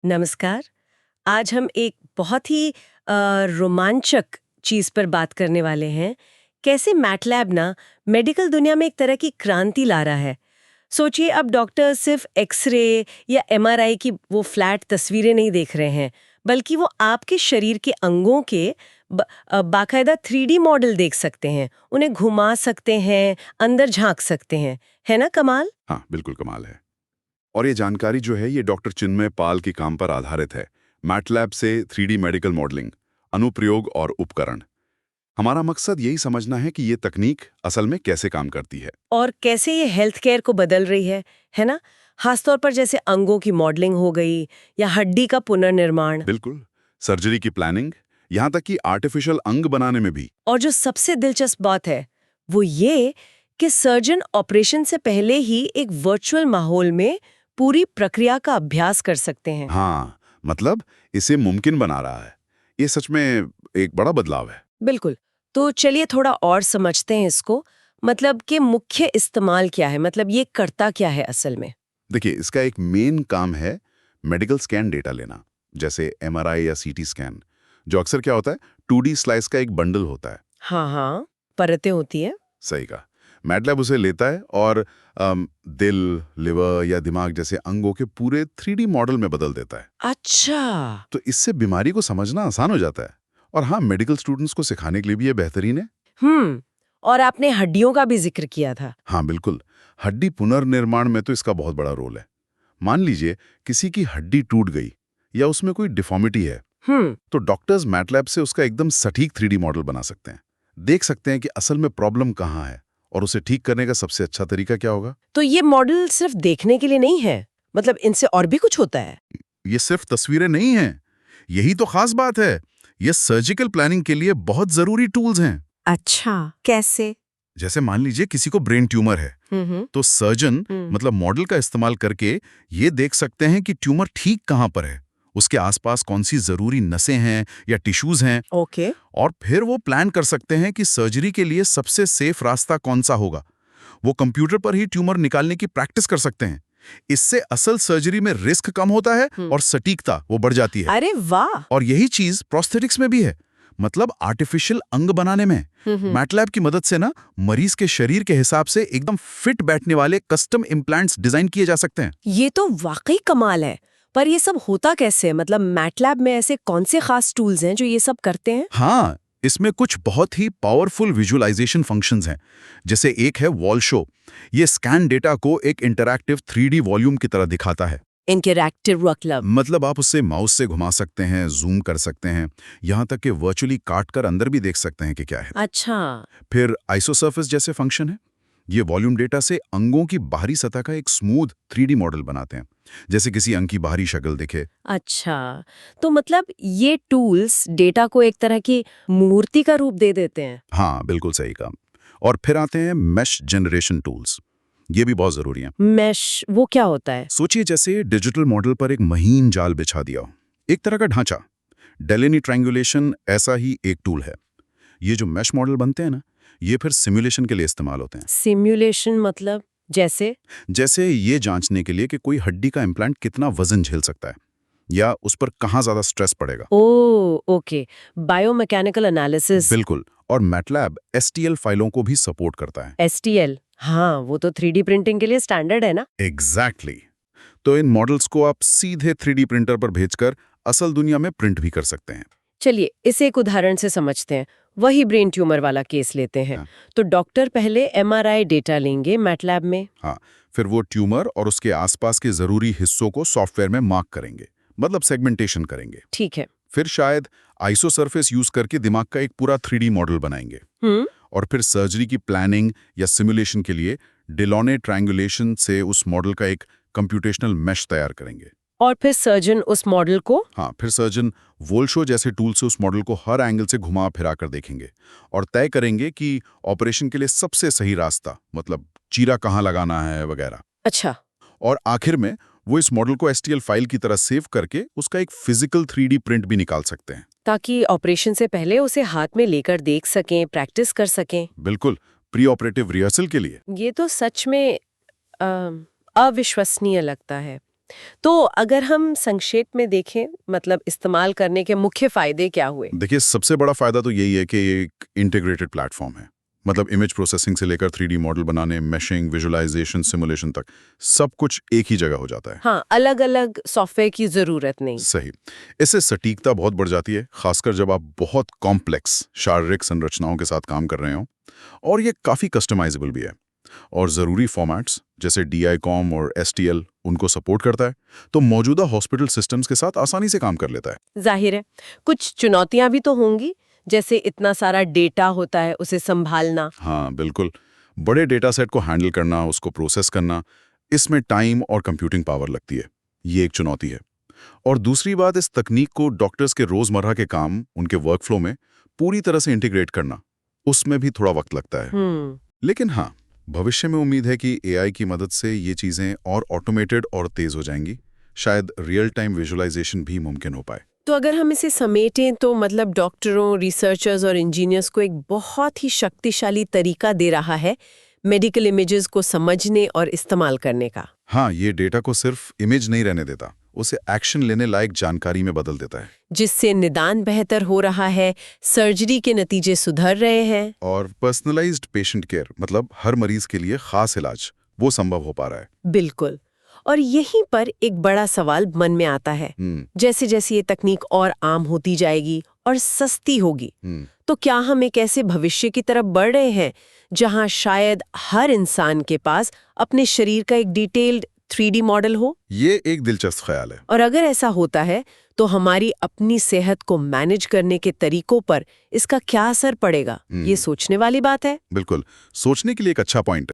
नमस्कार। आज हम एक बहुत ही रोमांचक चीज़ पर बात करने वाले हैं। कैसे मैटलैब ना मेडिकल दुनिया में एक तरह की क्रांति ला रहा है। सोचिए, अब डॉक्टर सिर्फ एक्सरे या एमआरआई की वो फ्लैट तस्वीरें नहीं देख रहे हैं, बल्कि वो आपके शरीर के अंगों के बाकायदा 3D मॉडल देख सकते हैं, उन्हें घुमा सकते हैं, अंदर झांक सकते हैं। है ना कमाल? हाँ, बिल्कुल कमाल है। और ये जानकारी जो है ये डॉक्टर चिन्मय पाल के काम पर आधारित है। मैटलैब से 3D मेडिकल मॉडलिंग, अनुप्रयोग और उपकरण। हमारा मकसद यही समझना है कि ये तकनीक असल में कैसे काम करती है। और कैसे ये हेल्थ केयर को बदल रही है ना? खासतौर पर जैसे अंगों की मॉडलिंग हो गई या हड्डी का पुनर्निर्माण। बिल्कुल, सर्जरी की प्लानिंग, यहाँ तक कि आर्टिफिशियल अंग बनाने में भी। और जो सबसे दिलचस्प बात है वो ये कि सर्जन ऑपरेशन से पहले ही एक वर्चुअल माहौल में पूरी प्रक्रिया का अभ्यास कर सकते हैं। हाँ, मतलब इसे मुमकिन बना रहा है। ये सच में एक बड़ा बदलाव है। बिल्कुल। तो चलिए थोड़ा और समझते हैं इसको। मतलब कि मुख्य इस्तेमाल क्या है, मतलब ये करता क्या है असल में? देखिए, इसका एक मेन काम है मेडिकल स्कैन डेटा लेना, जैसे एमआरआई या सीटी स्कैन, जो अक्सर क्या होता है 2D स्लाइस का एक बंडल होता है। हाँ हाँ, परतें होती है। सही कहा। मैटलैब उसे लेता है और दिल, लिवर या दिमाग जैसे अंगों के पूरे 3D मॉडल में बदल देता है। अच्छा। तो इससे बीमारी को समझना आसान हो जाता है। और हाँ, मेडिकल स्टूडेंट्स को सिखाने के लिए भी ये बेहतरीन है। हम्म। और आपने हड्डियों का भी जिक्र किया था। हाँ, बिल्कुल। हड्डी पुनर्निर्माण में तो इसका बहुत बड़ा रोल है। मान लीजिए किसी की हड्डी टूट गई या उसमें कोई डिफॉर्मिटी है, हम्म। तो डॉक्टर्स मैटलैब से उसका एकदम सटीक 3D मॉडल बना सकते हैं। देख सकते हैं कि असल में प्रॉब्लम कहाँ है और उसे ठीक करने का सबसे अच्छा तरीका क्या होगा। तो ये मॉडल सिर्फ देखने के लिए नहीं है, मतलब इनसे और भी कुछ होता है? ये सिर्फ तस्वीरें नहीं हैं। यही तो खास बात है। ये सर्जिकल प्लानिंग के लिए बहुत जरूरी टूल्स हैं। अच्छा, कैसे? जैसे मान लीजिए किसी को ब्रेन ट्यूमर है, हम्म। तो सर्जन हम्म। मतलब मॉडल का इस्तेमाल करके ये देख सकते हैं कि ट्यूमर ठीक कहाँ पर है, उसके आसपास कौन सी जरूरी नसें हैं या टिश्यूज हैं। ओके। और फिर वो प्लान कर सकते हैं कि सर्जरी के लिए सबसे सेफ रास्ता कौन सा होगा। वो कंप्यूटर पर ही ट्यूमर निकालने की प्रैक्टिस कर सकते हैं। इससे असल सर्जरी में रिस्क कम होता है और सटीकता वो बढ़ जाती है। अरे वाह। और यही चीज प्रोस्थेटिक्स में भी है, मतलब आर्टिफिशियल अंग बनाने में। मैटलैब की मदद से ना मरीज के शरीर के हिसाब से एकदम फिट बैठने वाले कस्टम इम्प्लांट्स डिजाइन किए जा सकते हैं। ये तो वाकई कमाल है। पर ये सब होता कैसे है? मतलब मैटलैब में ऐसे कौन से खास टूल्स हैं जो ये सब करते हैं? हाँ, इसमें कुछ बहुत ही पावरफुल विजुअलाइजेशन फंक्शंस हैं। जैसे एक है वॉल शो। ये स्कैन डेटा को एक इंटरैक्टिव 3D वॉल्यूम की तरह दिखाता है। इंटरैक्टिव मतलब? मतलब आप उससे माउस से घुमा सकते हैं, जूम कर सकते हैं, यहाँ तक कि वर्चुअली काट कर अंदर भी देख सकते हैं कि क्या है। अच्छा। फिर आइसोसर्फेस जैसे फंक्शन है। ये वॉल्यूम डेटा से अंगों की बाहरी सतह का एक स्मूथ 3D मॉडल बनाते हैं, जैसे किसी अंग की बाहरी शक्ल दिखे। अच्छा, तो मतलब ये टूल्स डेटा को एक तरह की मूर्ति का रूप दे देते हैं। हाँ, बिल्कुल सही कहा। और फिर आते हैं मैश जनरेशन टूल्स। ये भी बहुत जरूरी हैं। मैश वो क्या होता है? सोचिए जैसे डिजिटल मॉडल पर एक महीन जाल बिछा दिया हो, एक तरह का ढांचा। डेलिनी ट्रायंगुलेशन ऐसा ही एक टूल है। ये जो मैश मॉडल बनते हैं ना, ये फिर सिमुलेशन के लिए इस्तेमाल होते हैं। सिमुलेशन मतलब? जैसे ये जांचने के लिए कि कोई हड्डी का इम्प्लांट कितना वजन झेल सकता है या उस पर कहाँ ज्यादा स्ट्रेस पड़ेगा। ओ, ओके। Biomechanical analysis. बिल्कुल। और मैटलैब STL फाइलों को भी सपोर्ट करता है। एसटीएल। हाँ, वो तो 3D प्रिंटिंग के लिए स्टैंडर्ड है ना? एग्जैक्टली। तो इन मॉडल्स को आप सीधे 3D प्रिंटर पर भेजकर असल दुनिया में प्रिंट भी कर सकते हैं। चलिए इसे एक उदाहरण से समझते हैं। वही ब्रेन ट्यूमर वाला केस लेते हैं। हाँ, तो डॉक्टर पहले एमआरआई डेटा लेंगे मैटलैब में। हाँ। फिर वो ट्यूमर और उसके आसपास के जरूरी हिस्सों को सॉफ्टवेयर में मार्क करेंगे, मतलब सेगमेंटेशन करेंगे। ठीक है। फिर शायद आइसो सरफेस यूज करके दिमाग का एक पूरा 3D मॉडल बनाएंगे। हम्म। और फिर सर्जरी की प्लानिंग या सिमुलेशन के लिए डिलॉने ट्रायंगुलेशन से उस मॉडल का एक कंप्यूटेशनल मैश तैयार करेंगे। और फिर सर्जन उस मॉडल को? हाँ, फिर सर्जन वोल्शो जैसे टूल से उस मॉडल को हर एंगल से घुमा फिरा कर देखेंगे और तय करेंगे कि ऑपरेशन के लिए सबसे सही रास्ता, मतलब चीरा कहाँ लगाना है वगैरह। अच्छा। और आखिर में वो इस मॉडल को STL फाइल की तरह सेव करके उसका एक फिजिकल 3D प्रिंट भी निकाल सकते हैं। ताकि ऑपरेशन से पहले उसे हाथ में लेकर देख सकें, प्रैक्टिस कर सकें। बिल्कुल, प्री ऑपरेटिव रिहर्सल के लिए। ये तो सच में अविश्वसनीय लगता है। तो अगर हम संक्षेप में देखें, मतलब इस्तेमाल करने के मुख्य फायदे क्या हुए? देखिए, सबसे बड़ा फायदा तो यही है कि ये एक इंटीग्रेटेड प्लेटफॉर्म है। मतलब इमेज प्रोसेसिंग से लेकर 3D मॉडल बनाने, मैशिंग, विजुअलाइजेशन, सिमुलेशन तक सब कुछ एक ही जगह हो जाता है। हाँ, अलग-अलग सॉफ्टवेयर की जरूरत नहीं। सही। इससे सटीकता बहुत बढ़ जाती है, खासकर जब आप बहुत कॉम्प्लेक्स शारीरिक संरचनाओं के साथ काम कर रहे हो। और ये काफ़ी कस्टमाइजेबल भी है। और ज़रूरी फॉर्मेट्स जैसे DICOM और STL उनको सपोर्ट करता है, तो मौजूदा हॉस्पिटल सिस्टम्स के साथ आसानी से काम कर लेता है। जाहिर है, कुछ चुनौतियां भी तो होंगी, जैसे इतना सारा डेटा होता है, उसे संभालना। हाँ, बिल्कुल। बड़े डेटा सेट को हैंडल करना, उसको प्रोसेस करना, इसमें टाइम और कंप्यूटिंग पावर लगती है। ये एक चुनौती है। और दूसरी बात, इस तकनीक को डॉक्टर्स के रोज़मर्रा के काम, उनके वर्कफ्लो में पूरी तरह से इंटीग्रेट करना, उसमें भी थोड़ा वक्त लगता है। लेकिन हाँ, भविष्य में उम्मीद है कि AI की मदद से ये चीज़ें और ऑटोमेटेड और तेज़ हो जाएंगी। शायद रियल टाइम विजुअलाइजेशन भी मुमकिन हो पाए। तो अगर हम इसे समेटें तो मतलब डॉक्टरों, रिसर्चर्स और इंजीनियर्स को एक बहुत ही शक्तिशाली तरीका दे रहा है मेडिकल इमेजेस को समझने और इस्तेमाल करने का। हाँ, ये डेटा को सिर्फ इमेज नहीं रहने देता, उसे एक्शन लेने लायक जानकारी में बदल देता है। जिससे निदान बेहतर हो रहा है, सर्जरी के नतीजे सुधर रहे हैं। और पर्सनलाइज्ड पेशेंट केयर, मतलब हर मरीज के लिए खास इलाज, वो संभव हो पा रहा है। बिल्कुल। और यहीं पर एक बड़ा सवाल मन में आता है, जैसे जैसे ये तकनीक और आम होती जाएगी और सस्ती होगी, तो क्या हम एक ऐसे भविष्य की तरफ बढ़ रहे हैं जहां शायद हर इंसान के पास अपने शरीर का एक डिटेल्ड 3D मॉडल हो? ये एक दिलचस्प ख्याल है। और अगर ऐसा होता है तो हमारी अपनी सेहत को मैनेज करने के तरीकों पर इसका क्या असर पड़ेगा? ये सोचने वाली बात है। बिल्कुल, सोचने के लिए एक अच्छा पॉइंट है।